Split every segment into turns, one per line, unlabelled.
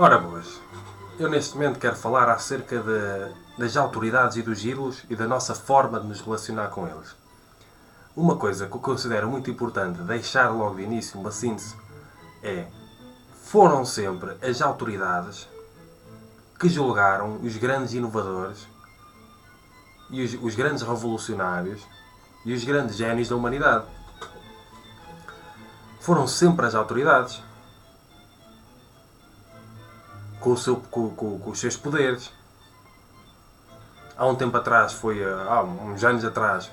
Ora boas, eu neste momento quero falar acerca das autoridades e dos ídolos e da nossa forma de nos relacionar com eles. Uma coisa que eu considero muito importante deixar logo de início, uma síntese, é: foram sempre as autoridades que julgaram os grandes inovadores e os grandes revolucionários e os grandes génios da humanidade. Foram sempre as autoridades. Com os seus poderes. Há um tempo atrás, há uns anos atrás,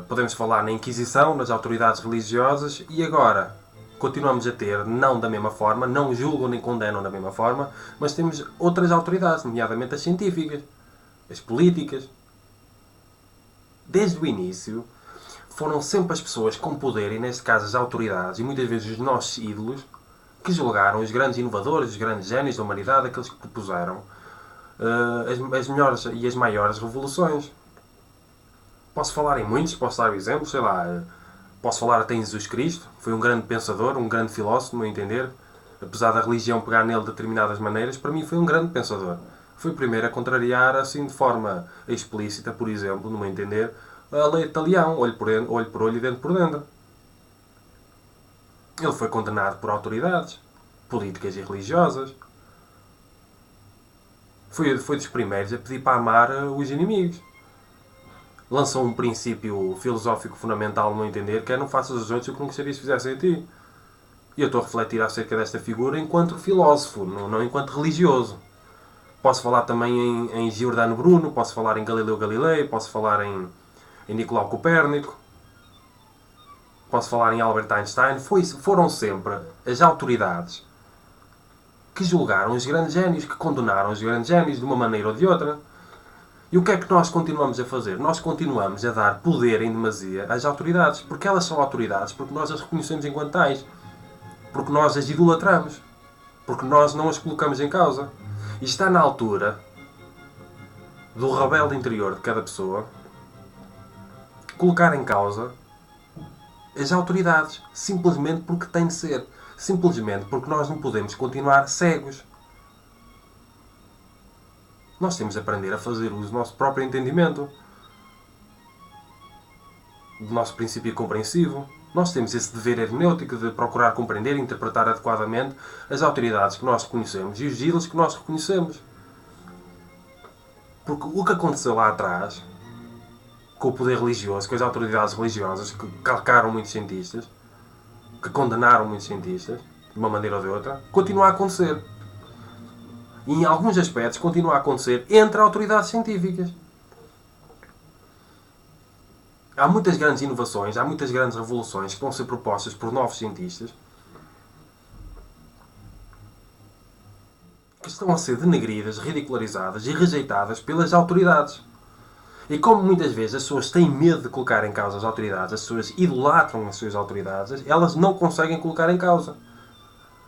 podemos falar na Inquisição, nas autoridades religiosas, e agora continuamos a ter, não da mesma forma, não julgam nem condenam da mesma forma, mas temos outras autoridades, nomeadamente as científicas, as políticas. Desde o início, foram sempre as pessoas com poder, e neste caso as autoridades, e muitas vezes os nossos ídolos, que julgaram os grandes inovadores, os grandes génios da humanidade, aqueles que propuseram as melhores e as maiores revoluções. Posso falar em muitos, posso dar exemplos, sei lá, posso falar até em Jesus Cristo, foi um grande pensador, um grande filósofo, no meu entender, apesar da religião pegar nele de determinadas maneiras, para mim foi um grande pensador. Foi o primeiro a contrariar, assim, de forma explícita, por exemplo, no meu entender, a lei de Talião, olho por olho e dente por dentro. Ele foi condenado por autoridades políticas e religiosas. Foi dos primeiros a pedir para amar os inimigos. Lançou um princípio filosófico fundamental, no meu entender, que é: não faças aos outros o que não gostarias que fizessem a ti. E eu estou a refletir acerca desta figura enquanto filósofo, não enquanto religioso. Posso falar também em Giordano Bruno, posso falar em Galileu Galilei, posso falar em Nicolau Copérnico, posso falar em Albert Einstein. Foram sempre as autoridades que julgaram os grandes génios, que condenaram os grandes génios de uma maneira ou de outra. E o que é que nós continuamos a fazer? Nós continuamos a dar poder em demasia às autoridades, porque elas são autoridades, porque nós as reconhecemos enquanto tais, porque nós as idolatramos, porque nós não as colocamos em causa. E está na altura do rebelde interior de cada pessoa colocar em causa as autoridades, simplesmente porque tem de ser. Simplesmente porque nós não podemos continuar cegos. Nós temos de aprender a fazer uso do nosso próprio entendimento, do nosso princípio compreensivo. Nós temos esse dever hermenêutico de procurar compreender e interpretar adequadamente as autoridades que nós reconhecemos e os ídolos que nós reconhecemos. Porque o que aconteceu lá atrás, com o poder religioso, com as autoridades religiosas que calcaram muitos cientistas, que condenaram muitos cientistas, de uma maneira ou de outra, continua a acontecer. E em alguns aspectos continua a acontecer entre autoridades científicas. Há muitas grandes inovações, há muitas grandes revoluções que vão ser propostas por novos cientistas que estão a ser denegridas, ridicularizadas e rejeitadas pelas autoridades. E como muitas vezes as pessoas têm medo de colocar em causa as autoridades, as pessoas idolatram as suas autoridades, elas não conseguem colocar em causa.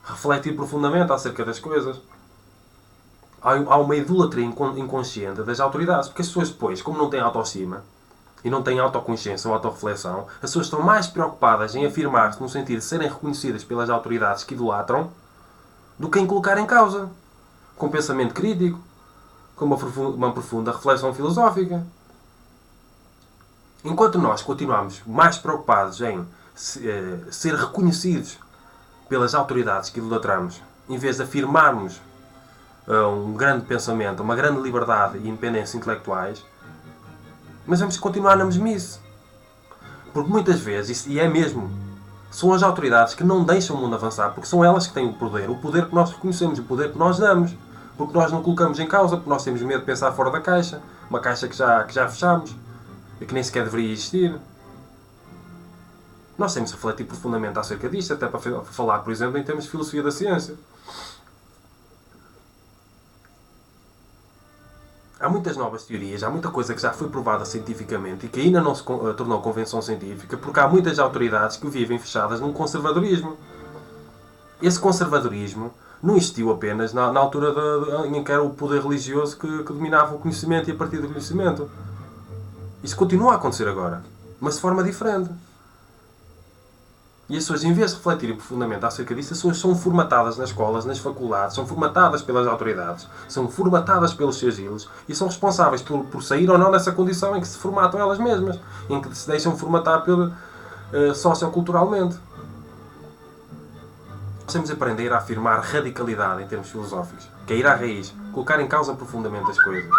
Refletir profundamente acerca das coisas. Há uma idolatria inconsciente das autoridades, porque as pessoas depois, como não têm autoestima e não têm autoconsciência ou autorreflexão, as pessoas estão mais preocupadas em afirmar-se no sentido de serem reconhecidas pelas autoridades que idolatram do que em colocar em causa, com pensamento crítico, com uma profunda reflexão filosófica. Enquanto nós continuamos mais preocupados em ser reconhecidos pelas autoridades que idolatramos, em vez de afirmarmos um grande pensamento, uma grande liberdade e independência intelectuais, mas vamos continuar na mesmice. Porque muitas vezes, e é mesmo, são as autoridades que não deixam o mundo avançar, porque são elas que têm o poder que nós reconhecemos, o poder que nós damos, porque nós não colocamos em causa, porque nós temos medo de pensar fora da caixa, uma caixa que já fechamos e que nem sequer deveria existir. Nós temos de refletir profundamente acerca disto, até para falar, por exemplo, em termos de filosofia da ciência. Há muitas novas teorias, há muita coisa que já foi provada cientificamente e que ainda não se tornou convenção científica, porque há muitas autoridades que vivem fechadas num conservadorismo. Esse conservadorismo não existiu apenas na altura em que era o poder religioso que dominava o conhecimento e a partir do conhecimento. Isso continua a acontecer agora, mas de forma diferente. E as pessoas, em vez de refletirem profundamente acerca disso, as pessoas são formatadas nas escolas, nas faculdades, são formatadas pelas autoridades, são formatadas pelos seus ídolos e são responsáveis por sair ou não dessa condição em que se formatam elas mesmas, em que se deixam formatar socioculturalmente. Nós temos de aprender a afirmar radicalidade em termos filosóficos, que é ir à raiz, colocar em causa profundamente as coisas.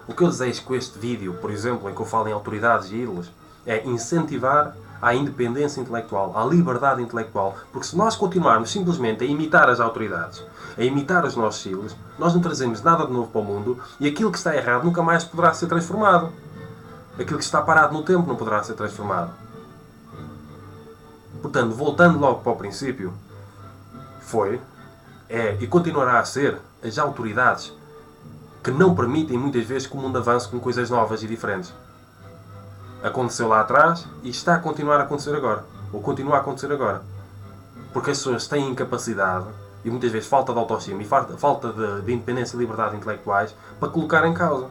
O que eu desejo com este vídeo, por exemplo, em que eu falo em autoridades e ídolos, é incentivar à independência intelectual, à liberdade intelectual. Porque se nós continuarmos simplesmente a imitar as autoridades, a imitar os nossos ídolos, nós não trazemos nada de novo para o mundo e aquilo que está errado nunca mais poderá ser transformado. Aquilo que está parado no tempo não poderá ser transformado. Portanto, voltando logo para o princípio, e continuará a ser as autoridades que não permitem muitas vezes que o mundo avance com coisas novas e diferentes. Aconteceu lá atrás e está a continuar a acontecer agora. Ou continua a acontecer agora. Porque as pessoas têm incapacidade e muitas vezes falta de autoestima e falta de independência e liberdade intelectuais para colocar em causa.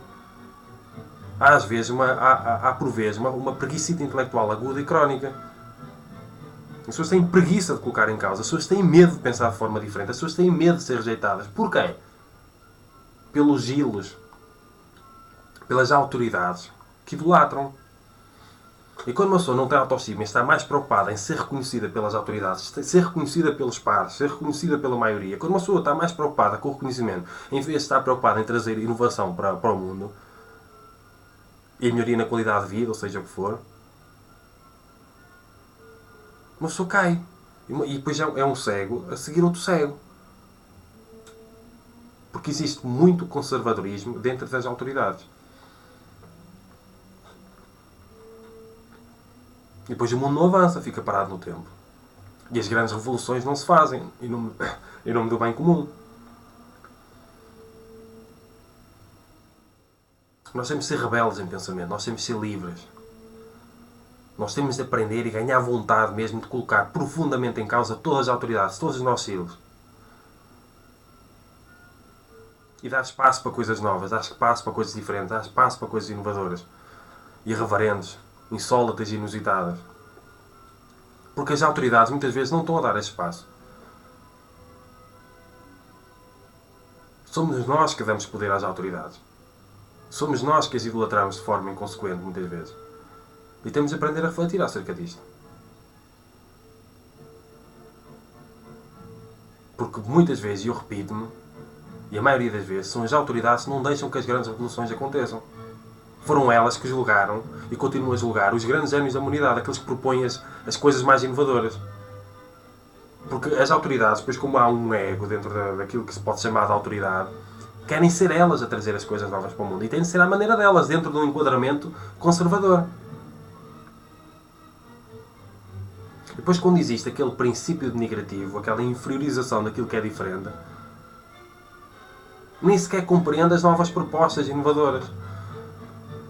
Há por vezes uma preguiça intelectual aguda e crónica. As pessoas têm preguiça de colocar em causa. As pessoas têm medo de pensar de forma diferente. As pessoas têm medo de ser rejeitadas. Por quê? Pelos ídolos. Pelas autoridades que idolatram. E quando uma pessoa não tem autoestima e está mais preocupada em ser reconhecida pelas autoridades, ser reconhecida pelos pares, ser reconhecida pela maioria, quando uma pessoa está mais preocupada com o reconhecimento, em vez de estar preocupada em trazer inovação para o mundo, e melhoria na qualidade de vida, ou seja o que for, uma pessoa cai. E depois é um cego a seguir outro cego. Porque existe muito conservadorismo dentro das autoridades. E depois o mundo não avança, fica parado no tempo. E as grandes revoluções não se fazem em nome do bem comum. Nós temos de ser rebeldes em pensamento, nós temos de ser livres. Nós temos de aprender e ganhar vontade mesmo de colocar profundamente em causa todas as autoridades, todos os nossos ídolos. E dar espaço para coisas novas, dar espaço para coisas diferentes, dar espaço para coisas inovadoras, irreverentes, insólitas e inusitadas. Porque as autoridades muitas vezes não estão a dar esse espaço. Somos nós que damos poder às autoridades. Somos nós que as idolatramos de forma inconsequente muitas vezes. E temos de aprender a refletir acerca disto. Porque muitas vezes, e eu repito-me, e a maioria das vezes, são as autoridades que não deixam que as grandes revoluções aconteçam. Foram elas que julgaram e continuam a julgar os grandes gênios da humanidade, aqueles que propõem as coisas mais inovadoras. Porque as autoridades, depois como há um ego dentro daquilo que se pode chamar de autoridade, querem ser elas a trazer as coisas novas para o mundo. E têm de ser à maneira delas, dentro de um enquadramento conservador. Depois quando existe aquele princípio denigrativo, aquela inferiorização daquilo que é diferente, nem sequer compreende as novas propostas inovadoras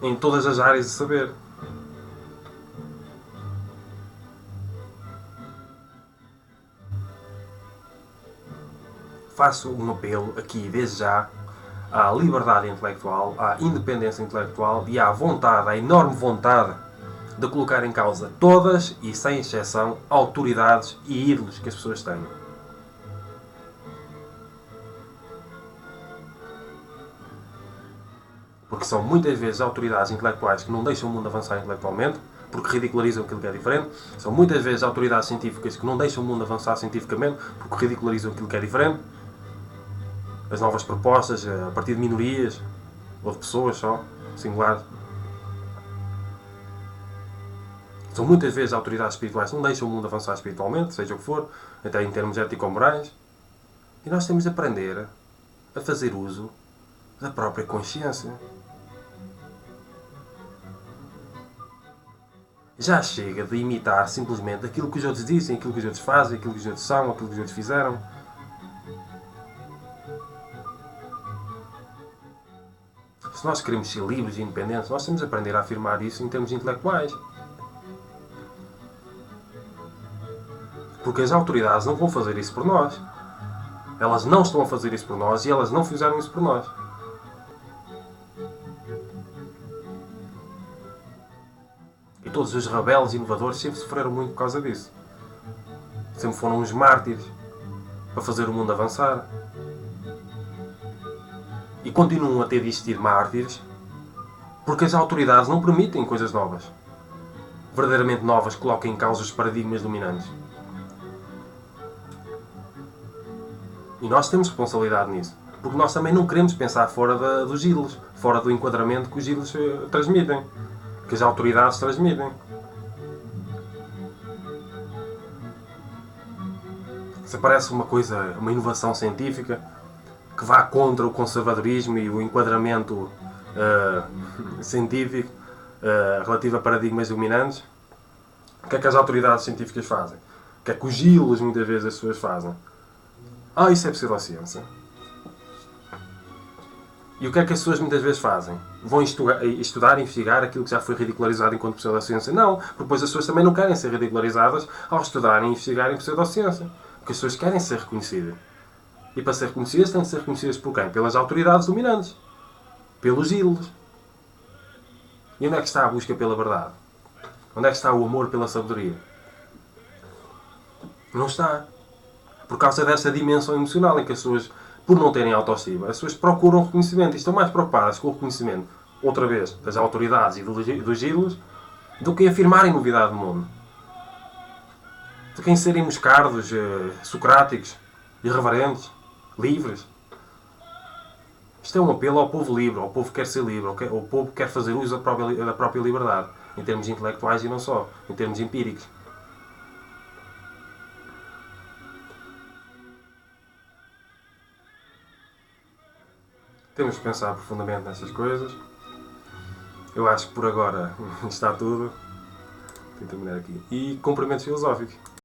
em todas as áreas de saber. Faço um apelo aqui, desde já, à liberdade intelectual, à independência intelectual e à vontade, à enorme vontade de colocar em causa todas e, sem exceção, autoridades e ídolos que as pessoas têm. Porque são muitas vezes autoridades intelectuais que não deixam o mundo avançar intelectualmente, porque ridicularizam aquilo que é diferente. São muitas vezes autoridades científicas que não deixam o mundo avançar cientificamente, porque ridicularizam aquilo que é diferente. As novas propostas a partir de minorias, ou de pessoas só, singulares. São muitas vezes autoridades espirituais que não deixam o mundo avançar espiritualmente, seja o que for, até em termos ético-morais. E nós temos de aprender a fazer uso da própria consciência. Já chega de imitar simplesmente aquilo que os outros dizem, aquilo que os outros fazem, aquilo que os outros são, aquilo que os outros fizeram. Se nós queremos ser livres e independentes, nós temos de aprender a afirmar isso em termos intelectuais. Porque as autoridades não vão fazer isso por nós. Elas não estão a fazer isso por nós e elas não fizeram isso por nós. E todos os rebeldes inovadores sempre sofreram muito por causa disso. Sempre foram uns mártires para fazer o mundo avançar. E continuam a ter de existir mártires porque as autoridades não permitem coisas novas. Verdadeiramente novas que coloquem em causa os paradigmas dominantes. E nós temos responsabilidade nisso. Porque nós também não queremos pensar fora dos ídolos, fora do enquadramento que os ídolos transmitem, que as autoridades transmitem. Se parece uma coisa, uma inovação científica que vá contra o conservadorismo e o enquadramento científico relativo a paradigmas dominantes, o que é que as autoridades científicas fazem? O que é que os ídolos muitas vezes as pessoas fazem? Isso é pseudociência. E o que é que as pessoas muitas vezes fazem? Vão estudar e investigar aquilo que já foi ridicularizado enquanto pseudociência? Não, porque depois as pessoas também não querem ser ridicularizadas ao estudarem e investigarem pseudociência. Porque as pessoas querem ser reconhecidas. E para ser reconhecidas têm de ser reconhecidas por quem? Pelas autoridades dominantes. Pelos ídolos. E onde é que está a busca pela verdade? Onde é que está o amor pela sabedoria? Não está. Por causa dessa dimensão emocional em que as pessoas, por não terem autoestima, as pessoas procuram reconhecimento e estão mais preocupadas com o reconhecimento, outra vez, das autoridades e dos ídolos, do que afirmarem novidade do mundo. Do que em serem moscardos, socráticos, irreverentes, livres. Isto é um apelo ao povo livre, ao povo que quer ser livre, ao povo que quer fazer uso da própria liberdade, em termos intelectuais e não só, em termos empíricos. Temos que pensar profundamente nessas coisas. Eu acho que por agora está tudo. Tenho que terminar aqui. E cumprimentos filosóficos.